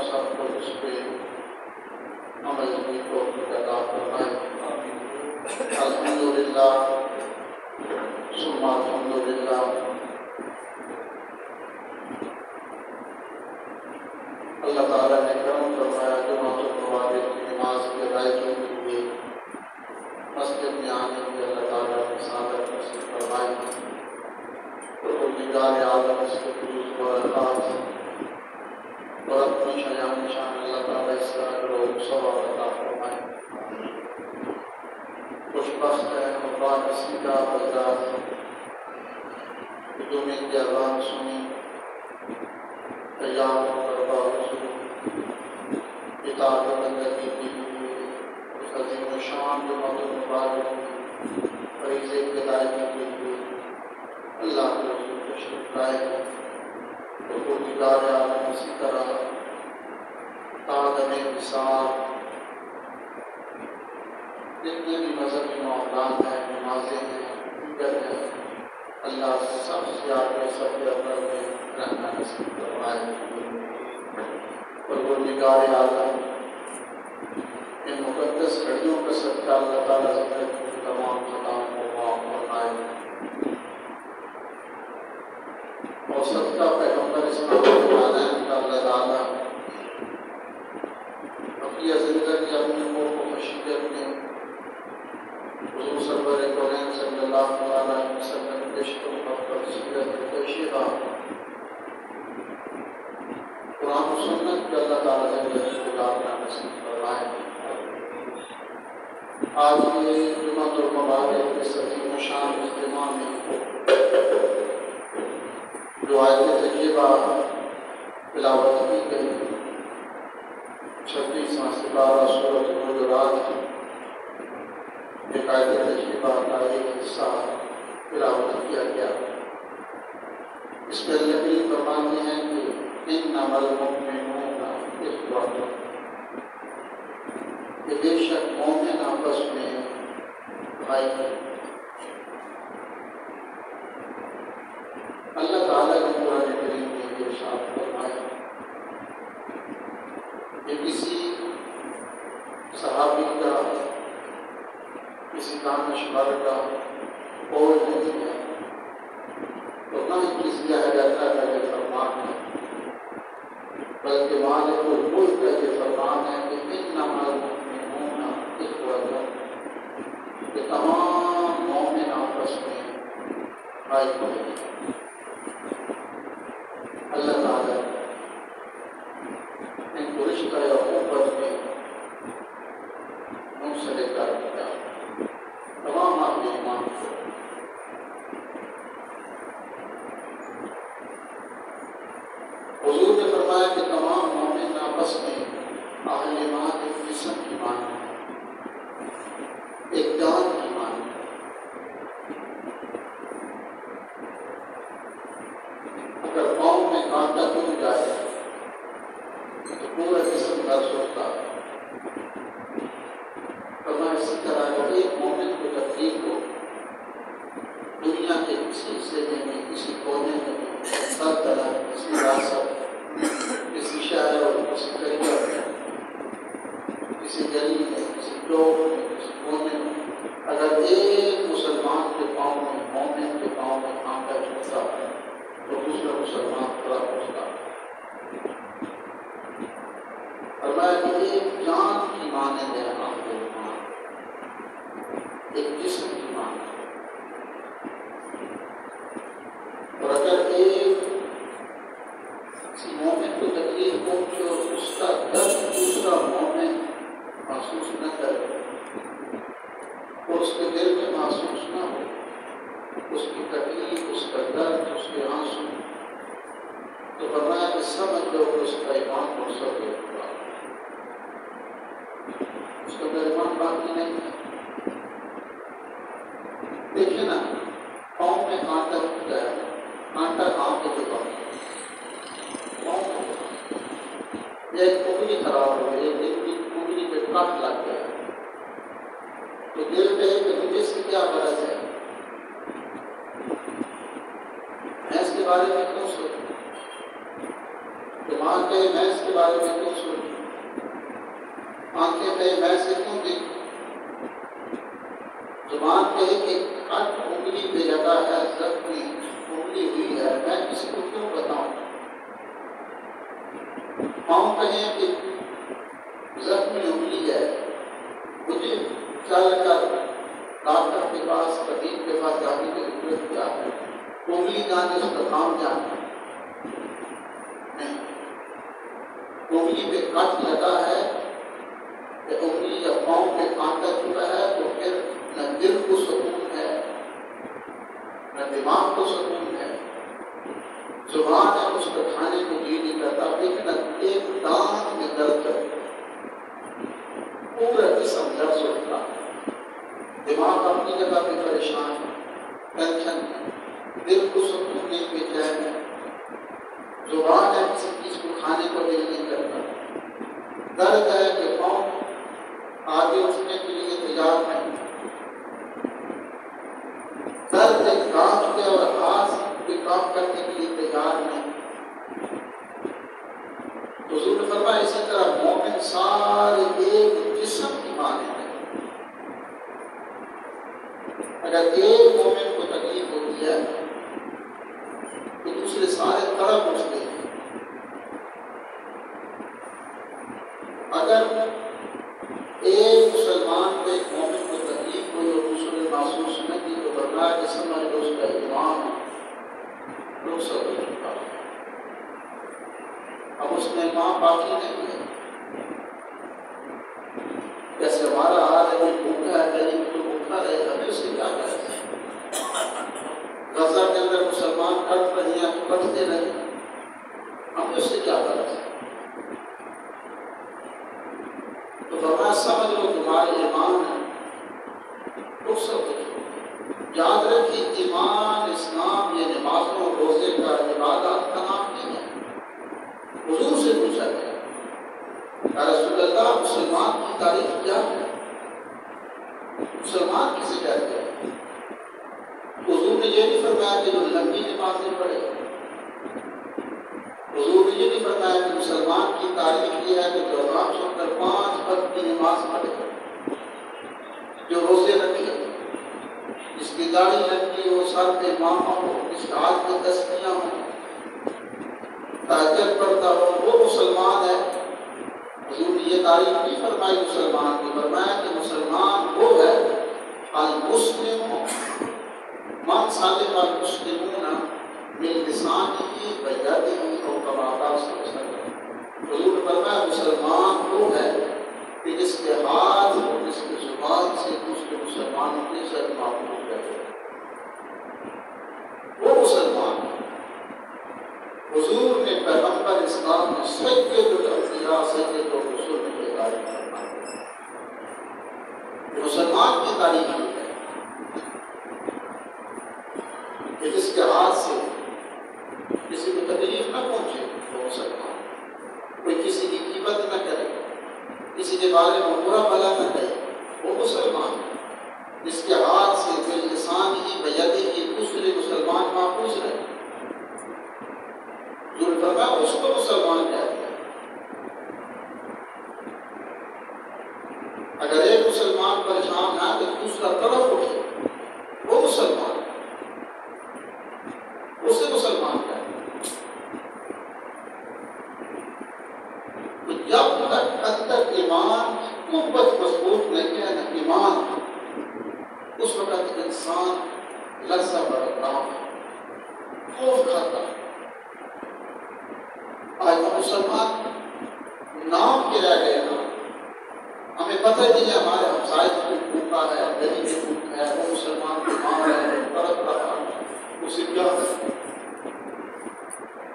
سب کو اس پہ عمل کی توفیق عطا فرمائے۔ الحمدللہ ثم الحمدللہ۔ اللہ تعالیٰ نے کرم فرمایا جمعۃ الموارد کی نماز کی ادائیگی کے لیے مسجد میں آنے کی اللہ تعالیٰ نے سعادت نصیب فرمائی۔ پروردگار عالم اس کے فیوز و الفاظ اور اپنی شایان شان اللہ تعالیٰ اس کا اجر و ثواب عطا فرمائے۔ خوش بخت ہے خدا کسی کا بردار جمعے کی اذان سنی، تیار ہو کر باوجود کتاب بندگی کی لیے اس عظیم و شان جمعۃ المبارک کی فریضے کی ادائیگی کے لیے اللہ کے رسول تشریف لائے ہیں۔ پروردگار عالم اسی طرح تعدم نثار جتنے بھی مذہبی معاملات ہیں، نمازیں ہیں، دیگر ہیں، اللہ سب سے آگے سب کے اندر میں رہنا نصیب فرمائے۔ پروردگار عالم ان مقدس گھڑیوں کا صدقہ اللہ تعالیٰ زندگی کی تمام خطاؤں کو معاف فرمائے اور صدقہ پیغمبر اسلام کے عالم کا اللہ تعالیٰ اپنی زندگی اپنے قرب و خشیت میں حضور سرور کونین صلی اللہ علیہ وسلم کے عشق و محبت سیرت طیبہ قرآن و سنت کے اللہ تعالیٰ زندگی کو گزارنا نصیب فرمائے۔ آج یہ جمعۃ المبارک کے عظیم و شان اجتماع میں جو آیت طیبہ تلاوت کی گئی 26واں سپارہ سورۃ الحجرات ایک آیت طیبہ کا ایک حصہ تلاوت کیا گیا۔ اس میں اللہ کریم فرماتے ہیں کہ انما المؤمنون اخوۃ، کہ بے شک مومن آپس میں بھائی ہیں۔ اللہ تعالیٰ نے قرآن کریم میں یہ ارشاد فرمایا کہ کسی صحابی کا، کسی دانشور کا قول نہیں ہے تو نہ ہی کسی اہل اللہ کا یہ فرمان ہے، بلکہ مالک الملک کا یہ فرمان ہے کہ انما المؤمنون اخوۃ، کہ تمام مومن آپس میں بھائی بھائی۔ اللہ تعالیٰ ان کو رشتہ یا محبت میں منسلک کر دیا تمام اہل ایمان کو۔ حضور نے فرمایا کہ تمام مومن آپس میں اہل ایمان ایک جسم کی مانند ہے، ایک جان کی مانند ہے۔ اگر پاؤں میں کانٹا ٹوٹ جائے تو پورا جسم درد ہوتا ہے۔ فرمایا اسی طرح اگر ایک مومن کو تکلیف ہو، دنیا کے کسی حصے میں، کسی کونے میں، ہر طرح کسی ریاست، کسی شہر اور کسی قریہ میں، کسی گلی میں، کسی چوک میں، کسی کونے میں، اگر ایک مسلمان کے پاؤں میں، مومن کے پاؤں میں کانٹا چبھتا ہے تو دوسرا مسلمان کھڑا پہنچتا ہے۔ فرمایا کہ ایک جان کی مانند ہے آپ کے ایمان، ایک جسم کی مانند ہے۔ اور اگر ایک کسی مومن کو تکلیف پہنچے اور اس کا درد دوسرا مومن محسوس نہ کرے اور اس کے دل میں محسوس نہ ہو، اس کی تکلیف، اس کا درد، اس کے آنسو، تو فرمایا کہ سمجھ لو کہ اس کا ایمان مرسل ہوا، اس کا ایمان باقی نہیں ہے۔ دیکھیے نا، پاؤں میں کانٹا ٹوٹ گیا، کانٹا کہاں پہ چکا، پاؤں میں ایک انگلی خراب ہو گئی، ایک انگلی پہ کٹ لگ گیا تو دل پہ کہ مجھے سے کیا غرض ہے، میں اس کے بارے میں کیوں سوچوں، دماغ کے میں اس کے بارے میں کیوں سوچوں؟ آنکھیں پہ میں سے کیوں دیکھوں؟ زبان پہ ایک کٹ انگلی پہ جگہ ہے، زخمی انگلی ہوئی ہے، میں کسی کو کیوں بتاؤں؟ پاؤں کہیں کہ زخمی انگلی ہے، مجھے چل کر ڈاکٹر کے پاس طبیب کے پاس جانے کی ضرورت کیا ہے؟ انگلی جانے اس کا کام جانا نہیں، انگلی پہ کٹ لگا ہے کہ انگلی یا پاؤں پہ کانٹا چکا ہے تو پھر نہ دل کو سکون ہے نہ دماغ کو سکون ہے، زبان ہے اس کو کھانے کو جی نہیں کرتا، لیکن ایک دانت میں درد ہے، پورا جسم درد اٹھتا، دماغ اپنی جگہ پہ پریشان ہے، ٹینشن ہے، دل کو سکون نہیں، بے چین ہے، زبان ہے کسی چیز کو کھانے کو دل نہیں کرتا، درد ہے کہ پاؤں آگے اٹھنے کے لیے تیار نہیں، درد ایک دانت کے اور ہاتھ کوئی کام کرنے کے لیے تیار نہیں۔ حضور نے فرمایا اسی طرح مومن سارے ایک جسم کی مانند ہے، اگر ایک مومن کو تکلیف ہوتی ہے تو دوسرے سارے تڑپ اٹھتے ہیں، اگر ایک مسلمان کو ایک مومن کو تکلیف ہوئی اور دوسرے محسوس نہ کی تو فرمایا کہ سمجھ لو اس کا ایمان رخصت ہو چکا ہے، اب اس میں ایمان باقی نہیں ہے۔ جیسے ہمارا حال ہے کوئی بھوکا ہے غریب تو بھوکا رہے، ہمیں اس سے کیا کریں؟ غزہ کے اندر مسلمان کٹ رہے ہیں تو کٹتے رہے، ہمیں اس سے کیا کریں؟ تو فرمایا سمجھ لو تمہارے ایمان رخصت ہو چکا۔ یاد رکھیے ایمان اسلام یہ نمازوں روزے کا عبادات کا نام نہیں ہے۔ حضور سے پوچھا گیا یا رسول اللہ مسلمان کی تعریف کیا ہے؟ مسلمان کسے کہتے ہیں؟ حضور نے یہ نہیں فرمایا کہ جو لمبی نمازیں پڑھے، حضور نے یہ نہیں فرمایا کہ مسلمان کی تعریف یہ ہے کہ جو اذان سن کر 5 وقت کی نماز پڑھے، جو روزے رکھے، جس کی داڑھی لمبی ہو، سر پہ ماما ہو، جس کے ہاتھ میں تسبیحاں ہوں، تہجد پڑھتا ہو، وہ مسلمان ہے۔ حضور نے یہ تعریف نہیں فرمائی مسلمان کی، فرمایا کہ مسلمان وہ ہے المسلم من سلم المسلمون من لسانه ويده او كما قال صلی اللہ علیہ وسلم۔ حضور نے فرمایا مسلمان وہ ہے کہ جس کے ہاتھ اور جس کی زبان سے دوسرے مسلمانوں کی عزت محفوظ رہے، وہ مسلمان ہے۔ حضور نے پیغمبر اسلام میں سید الانبیاء سید الرسول کی تعریف فرمائی، مسلمان کی تعریف کی ہے کہ جس کے ہاتھ سے کسی کو تکلیف نہ پہنچے وہ مسلمان، کوئی کسی کی غیبت نہ کرے، کسی کے بارے میں برا بھلا نہ کہے، وہ مسلمان ہے۔ جس کے ہاتھ سے باللسان ہی بیدی ہی دوسرے مسلمان محفوظ رہے، جو فرمایا اس کو مسلمان کہتے ہیں۔ اگر ایک مسلمان پریشان ہے تو دوسرا طرف اٹھے، وہ مسلمان، اسے مسلمان کہتے ہیں۔ تو جب تک اندر ایمان کی قوت مضبوط نہیں ہے نا ایمان، اس وقت انسان لرزہ برتتا ہے، خوف کھاتا ہے۔ آج ہم مسلمان نام کے رہ گئے نا، ہمیں پتہ نہیں ہے ہمارے ہمسائے کو بھوکا ہے، غریب بھوک ہے، وہ مسلمان بیمار ہے، تڑپ رہا ہے، اسے کیا ہے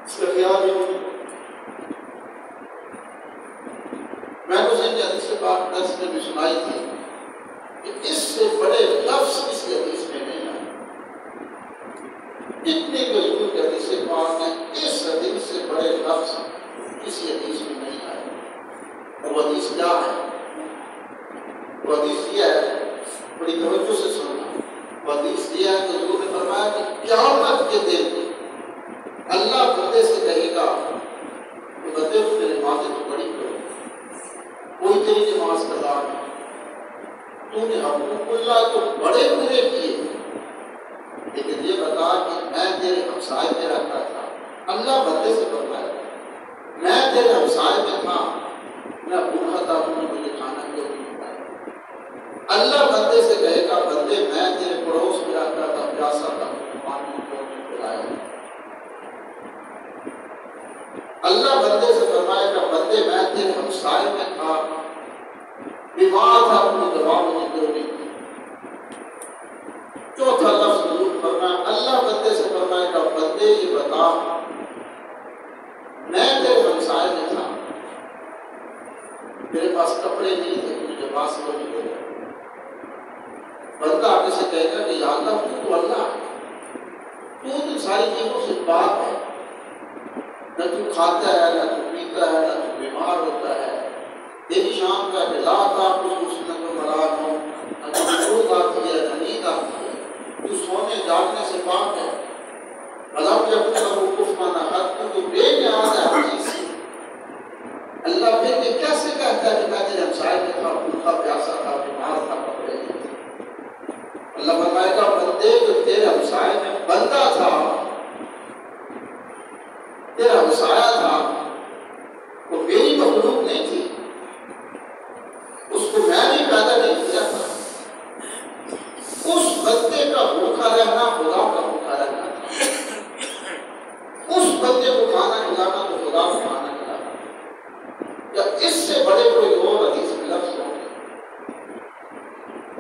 اس کا خیال ہی نہیں۔ میں نے اسے حدیث پاک درس میں بھی سنائی تھی کہ اس سے بڑے لفظ اس حدیث میں نہیں آئے، اتنی حضور کے حدیث پاک میں اس حدیث سے بڑے لفظ کسی حدیث میں نہیں آئے۔ وہ حدیث کیا ہے؟ وہ حدیث یہ ہے، بڑی توجہ سے سننا، وہ حدیث یہ ہے کہ حضور نے فرمایا کہ قیامت کے دن اللہ بندے سے کہے گا بندے کو تیری نمازیں تو بڑی کرو، کوئی تیری نماز قضا نہیں، تو نے حقوق اللہ تو بڑے پورے کیے، لیکن یہ بتا کہ میں تیرے ہمسائے میں رہتا تھا۔ اللہ بندے سے فرمایا میں تیرے ہمسائے میں تھا، میں بھوکا تھا، تم نے مجھے کھانا کیوں نہیں کھلایا؟ اللہ بندے سے کہے گا بندے میں تیرے پڑوس میں رہتا تھا، پیاسا تھا، پانی کیوں نہیں پلایا؟ اللہ بندے سے فرمائے گا بندے میں تیرے ہمسائے میں تھا، بیمار تھا، اپنی دوا مجھے کیوں نہیں دی؟ چوتھا لفظ حضور فرمایا اللہ بندے سے فرمائے گا بندے یہ بتا میں تیرے ہمسائے میں تھا، میرے پاس کپڑے نہیں تھے، مجھے لباس کو نہیں دے گا۔ بندہ آگے سے کہے گا کہ یا اللہ تو اللہ ہے، تو ساری چیزوں سے پاک ہے، نہ تو کھاتا ہے، نہ تو پیتا ہے، نہ تو بیمار ہوتا ہے، تیری شام کا بلا تھا کچھ مسلم کو مراد ہو، نہ تو روز آتی ہے، نہ نیند آتی ہے، تو سونے جاگنے سے پاک ہے۔ مطلب جب وہ کفر نہ حد تو بے نیاز ہے ہر چیز سے۔ اللہ پھر بھی کیسے کہتا ہے کہ میں تیرے ہمسائے میں تھا، بھوکا پیاسا تھا، بیمار تھا، کپڑے نہیں تھے؟ اللہ فرمائے گا بندے جو تیرے ہمسائے میں بندہ تھا، تیرا ہمسایہ تھا، وہ میری مخلوق نہیں تھی، اس کو میں بھی پیدا نہیں کیا تھا، اس بندے کا بھوکا رہنا خدا کا بھوکا رہنا تھا، اس بندے کو کھانا کھلانا تو خدا کو کھانا کھلانا۔ یا اس سے بڑے کوئی اور حدیث میں لفظ ہوں گے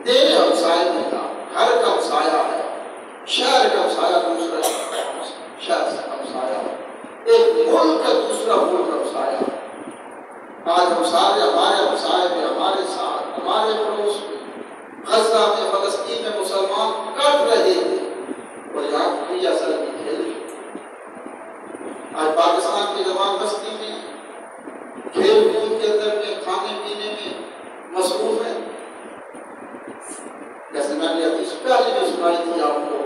تیرے ہمسائے میں تھا، گھر کا ہمسایہ ہے، شہر کا ہمسایہ دوسرا شہر سے ہمسایہ ہے، ایک ملک کا دوسرا ملک کا ہمسایہ ہے۔ آج ہم سارے ہمارے ہمسائے میں، ہمارے ساتھ، ہمارے پڑوس میں، غزہ میں، فلسطین میں مسلمان کٹ رہے تھے اور یہاں کوئی اثر نہیں کھیل رہے۔ آج پاکستان کی جوان بستی میں کھیل کود کے اندر میں، کھانے پینے میں مصروف ہے۔ جیسے میں نے حدیث پہلے بھی سنائی تھی آپ کو،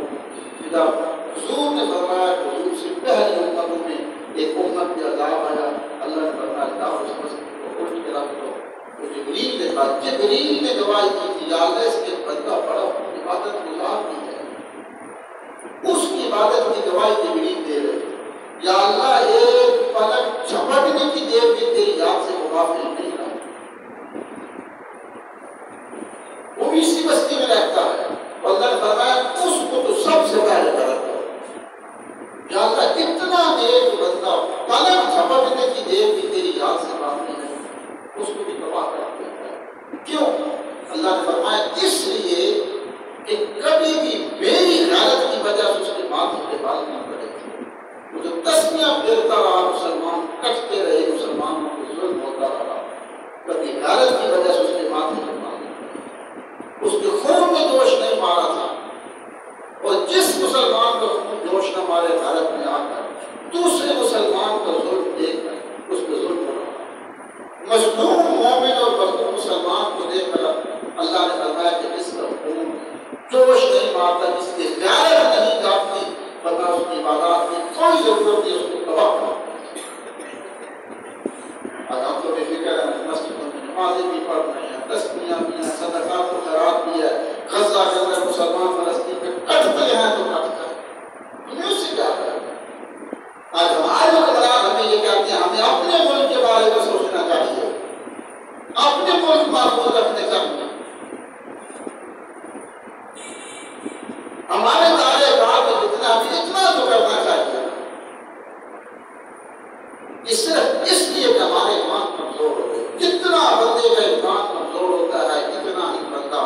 جب حضور نے فرمایا کہ حضور سے پہلی امتوں میں ایک امت پہ عذاب آیا، اللہ نے فرمایا اس مسجد کو الٹ کے رکھ دو۔ تو جبریل نے کہا، جبریل نے گواہی کی تھی یا اللہ اس کے بندہ بڑا عبادت گزار بھی ہے، اس کی عبادت کی گواہی جبریل دے رہے تھے، یا اللہ ایک پلک جھپٹنے کی دیر بھی تیری یاد سے مغافل نہیں رہا۔ وہ بھی اسی بستی میں رہتا ہے، اللہ نے فرمایا اس کو تو سب سے پہلے درد دو۔ یا اللہ اتنا نیک بندہ پلک جھپٹنے کی دیر بھی تیری یاد سے غافل نہیں، اس کو بھی تباہ کر دیتا ہے۔ کیوں؟ اللہ نے فرمایا اس لیے کہ کبھی بھی میری غیرت کی وجہ سے اس کے ماتھے پہ بال نہ پڑے۔ وہ جو تسمیاں پھیرتا رہا، مسلمان کٹتے رہے، مسلمانوں کو ظلم ہوتا رہا، کبھی غیرت کی وجہ سے اس کے ماتھے پہ بال نہ پڑے۔ اس کے خون میں جوش نہیں مارا تھا، اور جس مسلمان کو خون جوش نہ مارے غیرت میں آ کر دوسرے مسلمان کا ظلم دیکھ کر اس پہ ظلم ہو رہا، مظلوم مومن اور مظلوم مسلمان کو دیکھ کر اللہ نے فرمایا کہ اس کا خون جوش نہیں مارتا، اس کی غیرت نہیں جاگتی، ورنہ اس کی عبادات کی کوئی ضرورت نہیں، اس کو تباہ کرتا۔ آج ہم تو بے فکر ہیں، مسجدوں میں نمازیں بھی پڑھ رہے ہیں، تسبیحاں بھی ہیں، صدقات و خیرات بھی ہے، غزہ کے اندر مسلمان فلسطین میں کٹتے ہیں تو کٹتے ہیں، ہمیں اس سے کیا کریں؟ آج ہمارے حکمران ہمیں یہ کہتے ہیں ہمیں اپنے ملک کے بارے میں سوچنا چاہیے، اپنے ملک محفوظ رکھنے چاہیے، ہمارے دائرے کار میں جتنا ہمیں اتنا تو کرنا چاہیے۔ یہ صرف اس لیے کہ ہمارے ایمان کمزور ہوتے ہیں، جتنا بندے کا ایمان کمزور ہوتا ہے اتنا ہی بندہ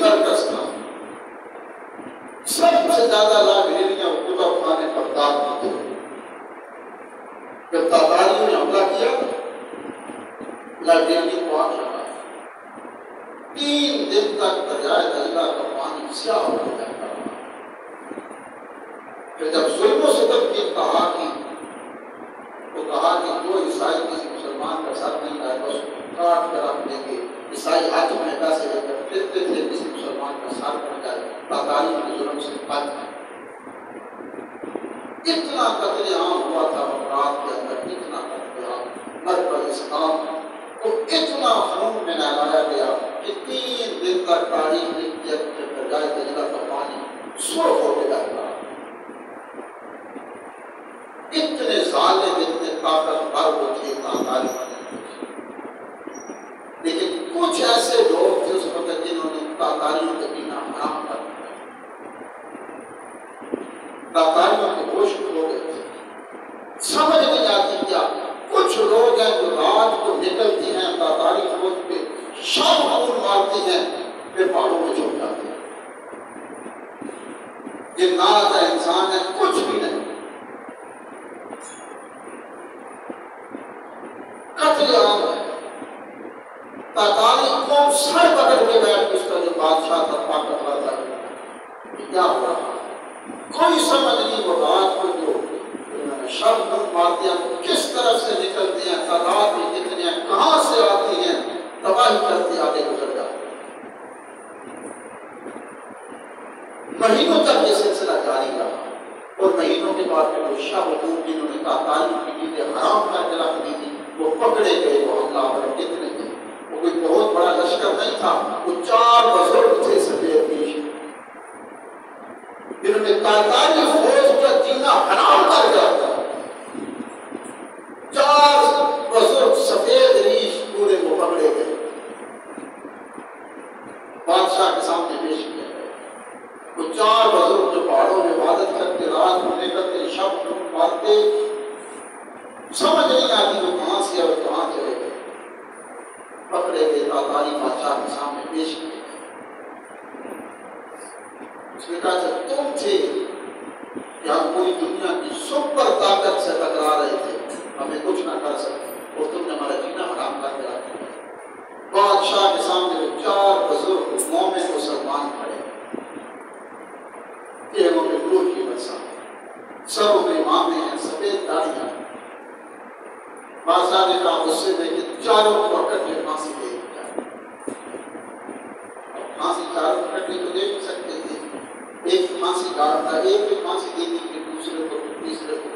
مرکز تھا. سب سے زیادہ لائبریریاں کتب خانے بغداد میں تھے. جب تاتاریوں نے حملہ کیا لائبریری کو آگ لگا. 3 دن تک دریائے دجلہ کا پانی سیاہ ہو جاتا رہا. پھر جب ظلم و ستم کی انتہا کی تو کہا کہ جو عیسائی کسی مسلمان کا ساتھ نہیں لائے بس کاٹ کر رکھ دیں گے. عیسائی ہاتھ میں پیسے لے کر پھرتے تھے کسی مسلمان کا ساتھ پڑ جائے تاتاریوں کے ظلم سے بچ جائے. اتنا قتل عام ہوا تھا بغداد کے اندر, اتنا قتل عام مرکز اسلام کو اتنا خون میں نہلایا گیا کہ 3 دن تک تاریخ لکھتی ہے کہ دریائے دجلہ کا پانی سرخ ہو کے بہتا. اتنے ظالم اتنے طاقتور وہ تھے تاتاری. لیکن کچھ ایسے لوگ تھے اس وقت جنہوں نے تاتاریوں کے پینا حرام کر دیا. تاتاریوں کے ہوش کھو گئے تھے. سمجھ نہیں آتی کیا کچھ لوگ ہیں جو رات کو نکلتی ہیں تاتاری فوج پہ شب خون مارتی ہیں پھر پہاڑوں میں چھوڑ جاتے ہیں. جنات ہے انسان ہے کچھ بھی نہیں. قتل عام ہے. تاتاری قوم سر پکڑ کے بیٹھ اس کا جو بادشاہ تھا طاقتور تھا کیا ہو رہا ہے کوئی سمجھ نہیں. وہ رات کو جو شب خون مارتے ہیں کس طرف سے نکلتے ہیں, تعداد میں کتنے ہیں, کہاں سے آتی ہیں, تباہی کرتے آگے گزر جاتے ہیں. مہینوں تک یہ سلسلہ جاری رہا اور مہینوں کے بعد جو شب خون جنہوں نے تاتاریوں کی چیزیں حرام کر کے رکھ دی تھی وہ پکڑے گئے. وہ حملہ آور کتنے تھے, وہ کوئی بہت بڑا لشکر نہیں تھا. وہ 4 بزرگ تھے سفید پیش جنہوں نے تاتاری فوج کا جینا حرام کر دیا تھا. 4 بزرگ سفید ریش پورے کو پکڑے گئے, بادشاہ کے سامنے پیش کیا گیا. وہ 4 بزرگ جو پہاڑوں میں عبادت کرتے رات کو نکلتے شب کو مارتے سمجھ نہیں آتی وہ کہاں سے اور کہاں چلے گئے. پکڑے گئے تاتاری بادشاہ کے سامنے پیش کیے. اس نے کہا جب تم تھے کہ ہم پوری دنیا کی سپر طاقت سے ٹکرا رہے تھے, ہمیں کچھ نہ کر سکتے اور تم نے ہمارا جینا حرام کر کے رکھ دیا. بادشاہ کے سامنے وہ 4 بزرگ مومن مسلمان کھڑے, چہروں پہ نور کی برسات, سروں پہ امامیں ہیں, سفید داڑھیاں. بادشاہ نے کہا غصے میں کہ چاروں کو پکڑ کے پھانسی دے دیا. پھانسی چاروں پکڑ کے تو دے نہیں سکتے تھے. ایک پھانسی ڈال تھا, ایک بھی پھانسی دے دی کہ دوسرے کو تیسرے کو.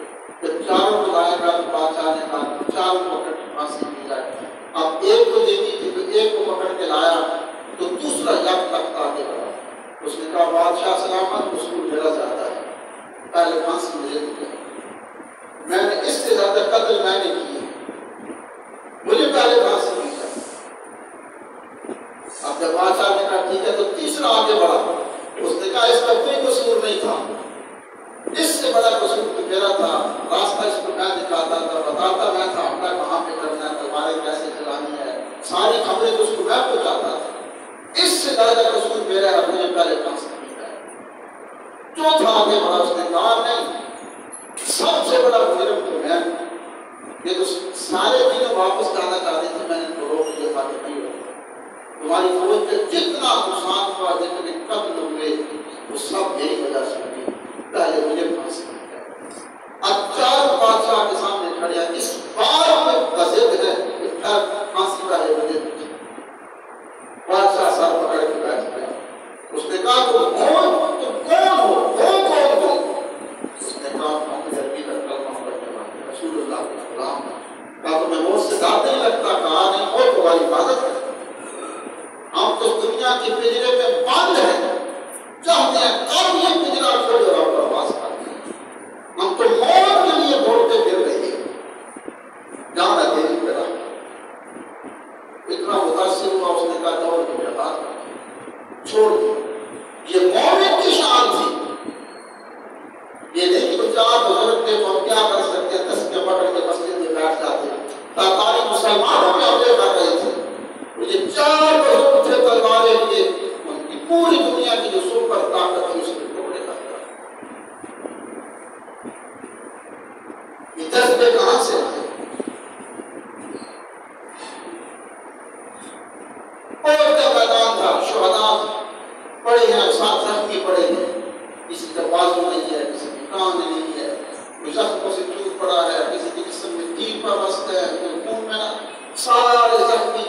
جب چاروں کو لائے گا تو بادشاہ نے کہا چاروں کو پکڑ کے پھانسی دی جائے. اب ایک کو دے دی تھی تو ایک کو پکڑ کے لایا تو دوسرا یک تک آگے بڑھا. اس نے کہا بادشاہ سلامت, اس کو میرا زیادہ ہے, پہلے پھانسی مجھے دی. میں نے اس سے زیادہ قتل میں نے کیے, مجھے پہلے پھانسی دی جائے. اب جب بادشاہ نے کہا ٹھیک ہے تو تیسرا آگے بڑھا. اس نے کہا اس کا کوئی قصور نہیں تھا, اس سے بڑا قصور تو میرا تھا. راستہ اس کو میں دکھاتا تھا, بتاتا میں تھا حملہ کہاں پہ کرنا ہے, تلواریں کیسے چلانی ہے, ساری خبریں تو اس کو میں پہنچاتا تھا. اس سے زیادہ قصور میرا ہے, مجھے پہلے پھانسی دی جائے. چوتھا آگے بڑھا. اس نے کہا نہیں, سب سے بڑا مجرم تو میں, یہ تو سارے دنوں واپس جانا چاہتے تھے, میں نے ان کو روک لیا تھا کہ نہیں روکا. تمہاری فوج کا جتنا نقصان ہوا, جتنے قتل ہوئے, وہ سب یہی وجہ سے ہوئی, پہلے مجھے پھانسی دی جائے. اب 4 بادشاہ کے سامنے کھڑے ہیں, اس بار میں ضد ہے کہ پھانسی پہلے مجھے دی جائے. بادشاہ سر پکڑ کے بیٹھ گیا. اس نے کہا تم کون ہو, کون ہو؟ اس نے کہا محمد عربی کا کلمہ پڑھنے والے رسول اللہ کے غلام. کہا تمہیں موت سے ڈر نہیں لگتا؟ کہا نہیں, اور تمہاری حفاظت کرتے. ہم تو دنیا کے پنجرے میں بند ہیں, چاہتے ہیں کب یہ پنجرا کھولے اور آپ آواز کرتے ہیں. ہم تو موت کے لیے دوڑتے پھر رہے ہیں, جانا دیری پڑا. اتنا متاثر ہوا, اس نے کہا دوڑ کے بتا چھوڑ دو. یہ مومن کی شان تھی, یہ نہیں کہ تو 4 بزرگ تھے تو ہم کیا کر سکتے ہیں, تسبیح پکڑ کے مسجد میں بیٹھ جاتے. تاتاری مسلمانوں میں حملے کر رہے تھے, یہ 4 بزرگ تھے تلواریں لیے, ان کی پوری رہے ہیں، ساتھ زخمی پڑے ہیں، کسی کا بازو نہیں ہے، کسی کی کان نہیں ہے، کوئی زخموں سے ٹوٹ پڑا ہے، کسی کے جسم میں تیر وابست ہے، کوئی خون میں، سارے زخمی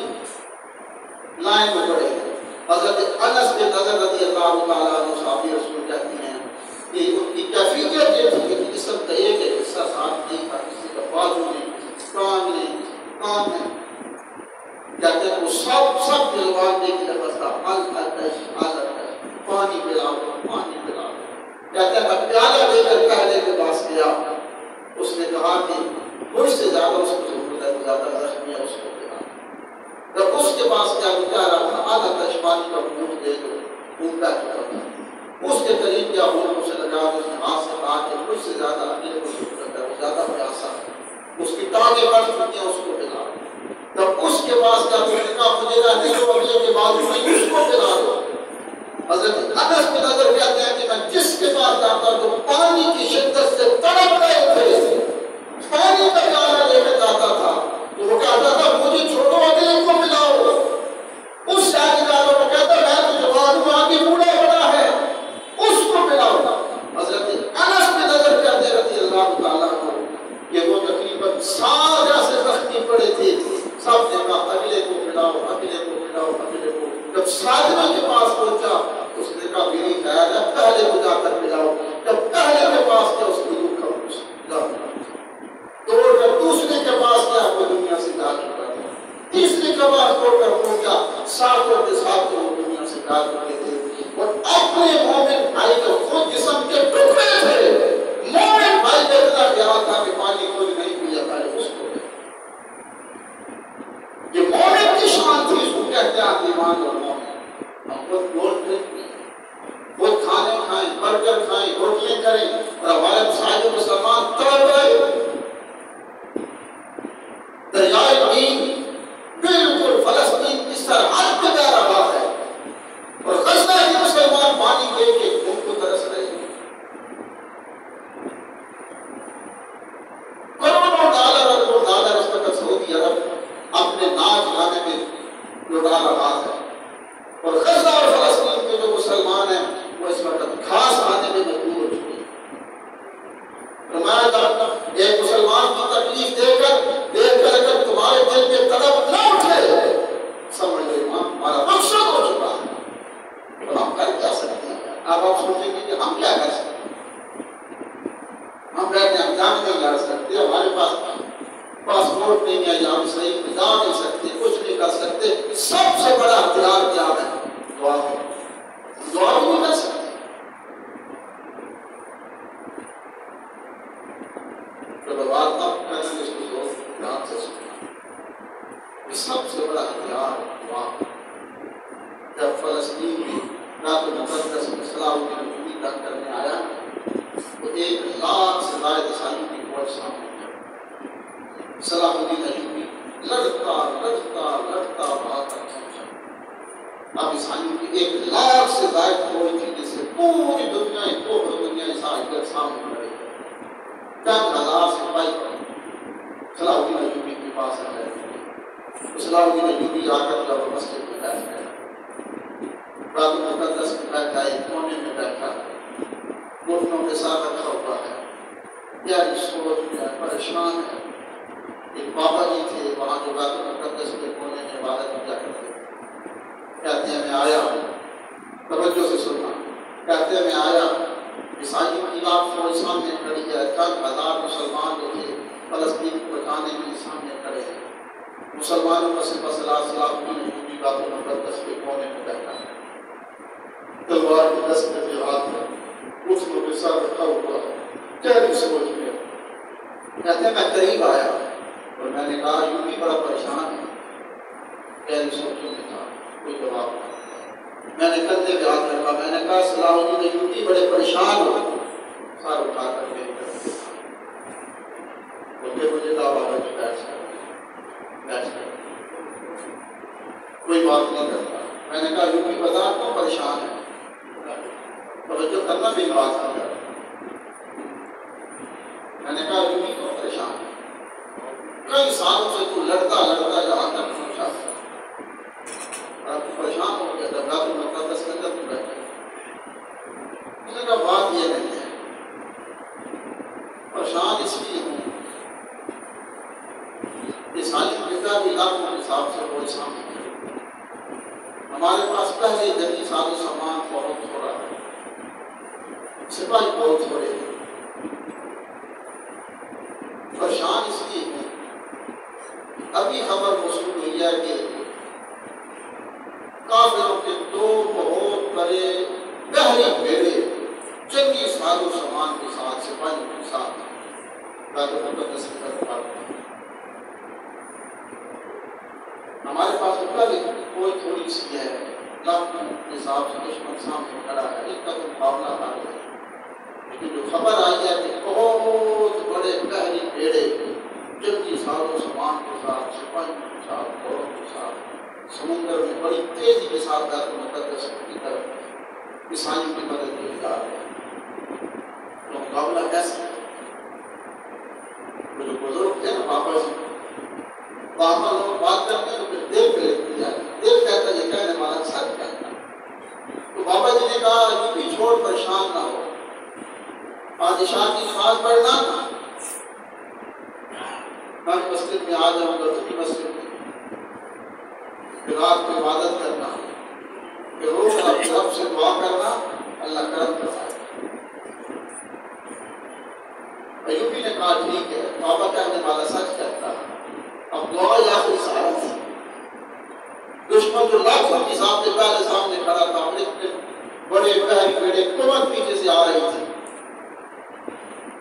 لائن میں پڑے ہیں۔ حضرت انس بن نضر رضی اللہ تعالیٰ عنہ صحابی رسول کہتے ہیں کہ ان کی کیفیت یہ تھی کہ جسم کا ایک حصہ ساتھ نہیں تھا، کسی کا بازو نہیں، کسی کا کان نہیں، کسی کا کان نہیں۔ کہتے ہیں وہ سب دلوان دے کی لفظ تھا، پانی پلاؤ، پانی پلاؤ۔ کہتے ہیں میں پیالہ دے کر پہلے کے پاس گیا، اس نے کہا کہ مجھ سے زیادہ اس کو ضرورت ہے، زیادہ زخمی ہے، اس کو پلاؤ۔ جب اس کے پاس کیا کہہ رہا تھا، آدھا تش پانی کا گھونٹ دے دو، گھونٹ کا چکا تھا۔ اس کے قریب کیا ہونٹوں سے لگا کہ اس نے ہاتھ سے کہا کہ مجھ سے زیادہ اپنے کو ضرورت ہے، وہ زیادہ پیاسا ہے، اس کی ٹانگیں کٹ چکی ہیں، اس کو پلاؤ۔ تب اس کے پاس کیا کہا، مجھے رہنے دو، اگلے کے بعد نہیں، اس کو پلا دو۔ حضرت انس بن نضر کہتے ہیں کہ میں جس کے پاس جاتا تو پانی کی شدت سے تڑپ رہے تھے، پانی کا پیالہ لے کے جاتا تھا تو وہ کہتا تھا مجھے چھوڑو، اگلے کو پلاؤ۔ اس شاید وہ کہتا میں تو جوان ہوں، آگے بوڑھا بڑا ہے، اس کو پلاؤ۔ حضرت انس بن نضر کہتے ہیں رضی اللہ تعالیٰ عنہ کہ وہ تقریباً 100 جیسے زخمی پڑے تھے، سب نے کہا اگلے کو پلاؤ، اگلے کو پلاؤ، اگلے کو۔ جب ساتویں کے پاس پہنچا اس نے کہا میری خیال ہے پہلے کو جا کر پلاؤ۔ جب پہلے کے پاس کیا اس کو دکھ توڑ کر دوسرے کے پاس کیا وہ دنیا سے جا چکا تھا، تیسرے کے پاس توڑ کر پہنچا، ساتوں کے ساتھ وہ دنیا سے جا چکے تھے۔ اور اپنے مومن بھائی کو خود جسم کے ٹکڑے تھے، مومن بھائی کا اتنا خیال تھا کہ پانی کوئی نہیں پیا، پہلے اس کو یہ مومن کی شان تھی، اس کو کہتے ہیں ایمان اور مومن۔ ہم خود گولڈ ڈرنک پئیں، خود کھانے کھائیں، برگر کھائیں، روٹیاں کریں، اور ہمارے مساجد مسلمان تڑپ گئے۔ دریائے نیل بالکل فلسطین کی سرحد پہ جا رہا ہے اور غزہ کے مسلمان پانی لے کے ان کو ترس رہے ہیں۔ کروڑوں ڈالر اس وقت سعودی عرب اپنے ناچ گانے میں لٹا رہا ہے، اور غزہ اور فلسطین کے جو مسلمان ہیں وہ اس وقت گھاس کھانے میں مجبور ہو چکے ہیں۔ فرمایا جاتا ایک مسلمان کی تکلیف دے کر اگر تمہارے دل میں تڑپ نہ اٹھے، سمجھ لو ایمان ہمارا مقصد ہو چکا ہے۔ اور ہم کر کیا سکتے ہیں؟ اب آپ سوچیں گے کہ ہم کیا کر سکتے ہیں؟ ہم کہتے ہیں ہم جان نہیں جا سکتے، ہمارے پاس پاسپورٹ نہیں ہے، ہم صحیح میں جا نہیں سکتے، کچھ نہیں کر سکتے۔ سب سے بڑا ہتھیار کیا ہے؟ دعا ہے۔ دعا بھی نہیں کر سکتے۔ تو بات اب کریں اس کو دھیان سے سننا، یہ سب سے بڑا ہتھیار دعا۔ جب فلسطین میں رات المقدس میں صلاح الدین ایوبی تک کرنے آیا تو 1,00,000 سے زائد عیسائیوں کی فوج سامنے آئی۔ صلاح الدین ایوبی لڑتا بہت تک پہنچا۔ اب عیسائیوں کی 1,00,000 سے زائد فوج تھی جس سے پوری دنیا عیسائی سامنے کھڑے، 10,000 سپاہی صلاح الدین ایوبی کے پاس آ گئے۔ صلاح الدین ایوبی آ کر جب مسجد میں بیٹھ گئے، رات المقدس میں بیٹھا، ایک کونے میں بیٹھا، گھٹنوں کے ساتھ رکھا ہوا ہے، گہری سوچ میں ہے، پریشان ہے۔ ایک بابا جی تھے وہاں جو رات المقدس کے کونے میں عبادت کیا کرتے، کہتے ہیں میں آیا، توجہ سے سننا، کہتے ہیں میں آیا، عیسائیوں کی لاکھ فوج سامنے کھڑی ہے، 10,000 مسلمان جو تھے فلسطین کو بچانے کے لیے سامنے کھڑے ہیں۔ مسلمانوں کا سپہ سالار صلاح الدین ایوبی رات المقدس کے کونے میں بیٹھا ہے، تلوار کی دست میں ہاتھ ہے، گھٹنوں کے ساتھ رکھا ہوا ہے، گہری سوچ میں۔ کہتے ہیں میں قریب آیا اور میں نے کہا ایوبی بڑا پریشان ہے، گہری سوچوں میں تھا، کوئی جواب نہیں۔ میں نے کندھے پہ ہاتھ رکھا، میں نے کہا صلاح الدین ایوبی بڑے پریشان ہو، سر اٹھا کر دیکھ کر مجھے دعویٰ کر کے بیٹھ گئے، کوئی بات نہیں کرتا۔ میں نے کہا ایوبی بتا کیوں پریشان ہے، توجہ کرنا بھی بات ہے۔ میں نے کہا ایوبی کیوں پریشان ہے، کئی سالوں سے تو لڑتا یہاں تک پہنچا، پریشان ہو گیا، جب رات المقدس کے اندر بیٹھے نے کہا بات یہ نہیں ہے، پریشان اس لیے ہوں کہ سالم پتا بھی لاکھوں کے حساب سے کوئی سامنے نہیں، ہمارے پاس پہلے جنگی ساز و سامان بہت تھوڑا ہے، سپاہی بہت تھوڑے ہیں، پریشان اس لیے ہوں ابھی خبر موصول ہوئی ہے کہ کافروں کے دو بہت بڑے بحری بیڑے جنگی ساز و سامان کے ساتھ سپاہیوں کے ساتھ بیت المقدس کی طرف آ رہے ہیں۔ ہمارے پاس پہلے کوئی تھوڑی سی ہے، لاکھوں کے حساب سے دشمن سامنے کھڑا ہے، ایک کا تو مقابلہ آ رہا ہے، لیکن جو خبر آئی ہے کہ بہت بڑے بحری بیڑے جنگی ساز و سامان کے ساتھ سپاہیوں کے ساتھ گھوڑوں کے ساتھ سمندر میں بڑی تیزی کے ساتھ بیت المقدس کی طرف عیسائیوں کی مدد کے لیے جا رہے ہیں، تو مقابلہ کیسے ہے؟ جو بزرگ تھے نا بابا جی، بابا لوگ بات کرتے ہیں تو پھر دیکھ کر لیتے جاتے، دیکھ کہتا ہے یہ کہنے والا سچ کہتا ہے، تو بابا جی نے کہا یہ بھی چھوڑ پریشان نہ ہو، بادشاہ کی نماز پڑھنا، میں مسجد میں آ جاؤں گا تو مسجد میں پھر رات کو عبادت کرنا، پھر روز اپنے رب سے دعا کرنا، اللہ کرم کرتا ہے۔ ایوبی نے کہا ٹھیک ہے، بابا کہنے والا سچ کہتا ہے، اب دعا یا کوئی سہارا تھی، دشمن جو لاکھوں کی سامنے پہلے سامنے کھڑا تھا، بڑے بحری بیڑے کمر پیچھے سے آ رہی تھی،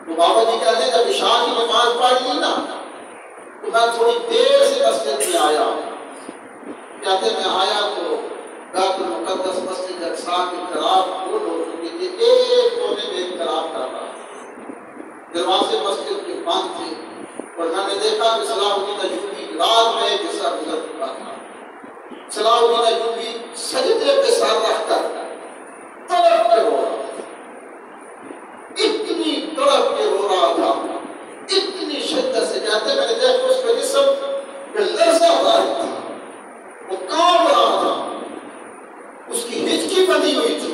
تو بابا جی کہتے ہیں جب عشاء کی نماز پڑھ لی نا تو میں تھوڑی دیر سے مسجد میں آیا، کہتے میں آیا تو بیت المقدس مسجد اقصی کے قراب کھول ہو چکے تھے، ایک کونے میں ایک قراب کر رہا، دروازے مسجد کے بند تھے، اور میں نے دیکھا کہ صلاح الدین ایوبی رات میں ایک حصہ گزر چکا تھا، صلاح الدین ایوبی سجدے پہ سر رکھ کر تڑپ کے رو رہا تھا، اتنی تڑپ کے رو رہا تھا، اتنی شدت سے، کہتے میں نے دیکھا اس کا جسم پہ لرزہ طاری تھا، وہ کانپ رہا تھا، اس کی ہچکی بندھی ہوئی تھی،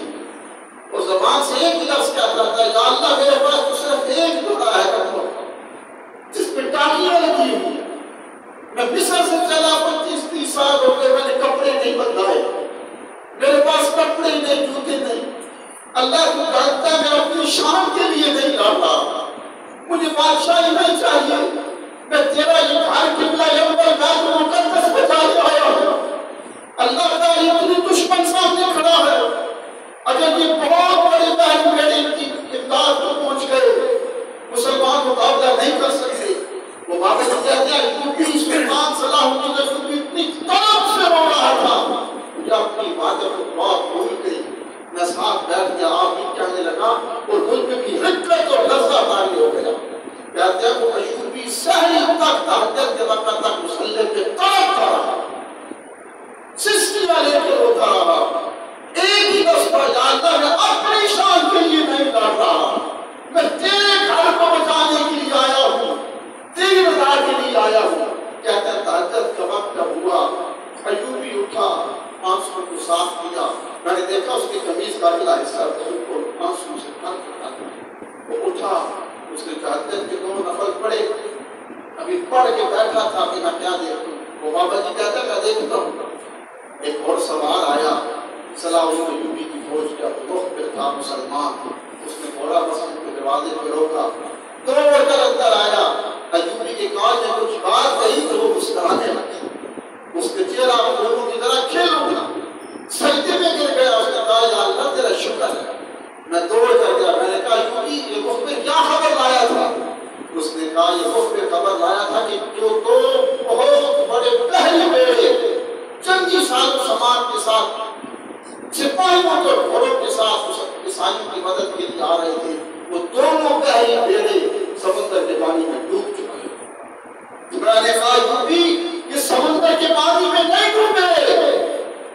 اور زبان سے ایک لفظ کہتا تھا یا اللہ میرے پاس تو صرف ایک جوڑا ہے کپڑوں جس پہ ٹاکیاں لگی ہوئی ہیں، میں مصر سے چلا 25-30 سال ہو گئے، میں نے کپڑے نہیں بدلائے، میرے پاس کپڑے نہیں، جوتے نہیں، اللہ کو جانتا ہے میں اپنی شان کے لیے نہیں لڑتا، مجھے بادشاہی نہیں چاہیے، میں تیرا یہ گھر قبلہ اول بیت المقدس بچا کے آیا ہوں، اللہ کا اتنی دشمن سامنے کھڑا ہے، اگر یہ بہت بڑے بحری بیڑے کی امداد کو پہنچ گئے، مسلمان مقابلہ نہیں کر سکتے، وہ بابا جی کہتے ہیں ایوبی سلطان صلاح الدین ایوبی اتنی طرف سے رو رہا تھا، مجھے اپنی عبادت کو بہت بھول گئی، میں ساتھ بیٹھ کے آمین کہنے لگا اور مجھ میں بھی حرکت اور لرزہ طاری ہو گیا، کہتے ہیں وہ ایوبی سحری تک تہجد کے وقت تک مصلی پہ تڑپتا رہا، سسکیاں لے کے روتا رہا، ایک ہی لفظ پر یا اللہ میں اپنی شان کے لیے نہیں لڑ رہا، میں تیرے گھر کو بچانے کے لیے آیا ہوں، تیری رضا کے لیے آیا ہوں۔ کہتا ہے تہجد کا وقت جب ہوا، ایوبی اٹھا، آنسوں کو صاف کیا، میں نے دیکھا اس کی قمیض کا اگلا حصہ بالکل آنسوں سے بھر چکا تھا، وہ اٹھا، اس نے تہجد کے 2 نفل پڑھے، ابھی پڑھ کے بیٹھا تھا کہ میں کیا دیکھوں، وہ بابا جی کہتا ہے میں دیکھتا ہوں، ایک اور سوار آیا، صلاح الدین ایوبی کی فوج کا مخبر تھا مسلمان، اس نے گھوڑا مسجد کے دروازے پہ روکا، دوڑ کر اندر آیا، ایوبی کے کان میں کچھ بات کہی تو وہ مسکرانے لگا، اس کے چہرہ پھولوں کی طرح کھل اٹھا، سجدے میں گر گیا، اس نے کہا یا اللہ تیرا شکر ہے، میں دوڑ کر گیا، میں نے کہا ایوبی یہ مخبر کیا خبر لایا تھا؟ اس نے کہا یہ مخبر خبر لایا تھا کہ جو 2 بہت بڑے بحری بیڑے جنگی ساز و سامان کے ساتھ سپاہیوں کے گھوڑوں کے ساتھ عیسائیوں کی مدد کے لیے آ رہے تھے، وہ دونوں بحری بیڑے سمندر کے پانی میں ڈوب چکے ہیں۔ میں نے کہا ایوبی یہ سمندر کے پانی میں نہیں ڈوبے،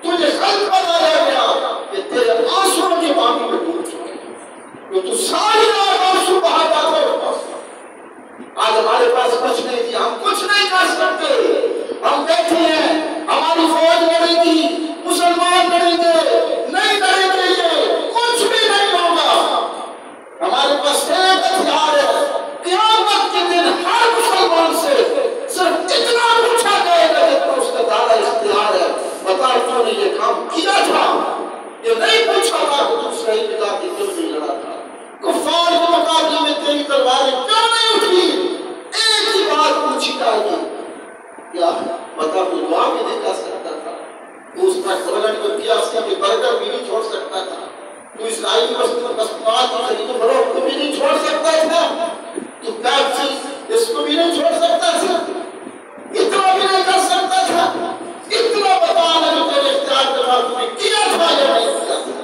تجھے خلق بنایا گیا کہ تیرے آنسوں کے پانی میں ڈوب چکے ہیں، تو ساری رات آنسو بہاتا تھا۔ آج ہمارے پاس کچھ نہیں تھی، ہم کچھ نہیں کر سکتے، ہم بیٹھے ہیں، ہماری فوج لڑے گی، مسلمان لڑیں گے، نہیں لڑیں گے، یہ کچھ بھی نہیں ہوگا، ڈولر کو دیا اس کے برگر بھی نہیں چھوڑ سکتا تھا، تو اسرائیلی مصنوعات کی خرید و فروخت کو بھی نہیں چھوڑ سکتا تھا، تو پیپسی اس کو بھی نہیں چھوڑ سکتا تھا، اتنا بھی نہیں کر سکتا تھا، اتنا بتانا جو تیرے اختیار کے بعد تمہیں کیا تھا یا نہیں کیا تھا۔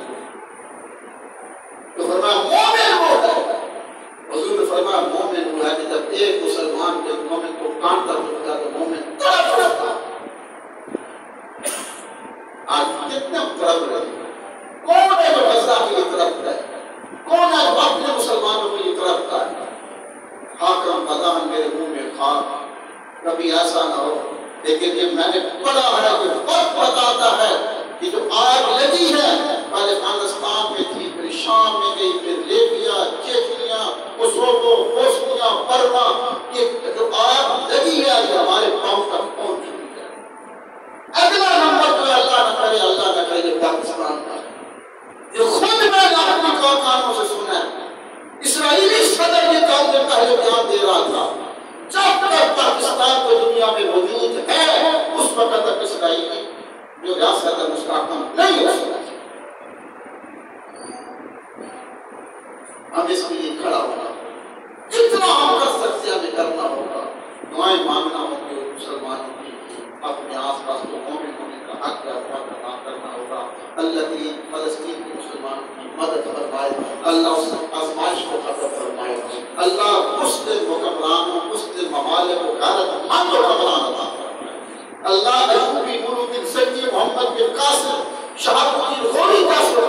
تو فرمایا مومن وہ ہے، حضور نے فرمایا مومن وہ ہے کہ جب ایک مسلمان کے مومن کو کانٹا ہوتا تو مومن تڑپ رہتا۔ آج کتنے تڑپ رہے ہیں، کون ہے جو غزہ کے لیے تڑپتا ہے، کون ہے جو اپنے مسلمانوں کے لیے تڑپتا ہے؟ حاکم قضا میرے منہ میں خاک، کبھی ایسا نہ ہو، لیکن یہ میں نے پڑھا ہے کہ وقت بتاتا ہے کہ جو آگ لگی ہے پہلے افغانستان میں تھی، پھر شام میں گئی، پھر Libya, Chechnya, Kosovo, Bosnia, Burma, یہ جو آگ لگی ہے یہ ہمارے پاؤں تک پہنچ چکی ہے۔ اگلا نمبر جو اللہ نہ کرے یہ پاکستان کا، یہ خود میں نے اپنی کانوں سے سنا ہے۔ اسرائیلی صدر یہ کام سے پہلے بیان دے رہا تھا، جب تک پاکستان کو دنیا میں موجود ہے اس وقت تک اسرائیل جو ریاست مستحکم نہیں ہو سکتا۔ ہم اس کے لیے کھڑا ہوگا، جتنا ہم کر سکتے ہمیں کرنا ہوگا، دعائیں مانگنا ہوگی، مسلمانوں کی اپنے آس پاس لوگوں میں ہونے کا حق ہے ادا کرنا ہوگا۔ اللہ کی فلسطین کے مسلمانوں کی مدد فرمائے، اللہ اس آزمائش کو ختم فرمائے، اللہ مسلم حکمرانوں، مسلم ممالک کو غیرت مند حکمران عطا فرمائے، اللہ ایوبی، نور الدین سنگی، محمد بن قاسم، شہاب الدین غوری جیسے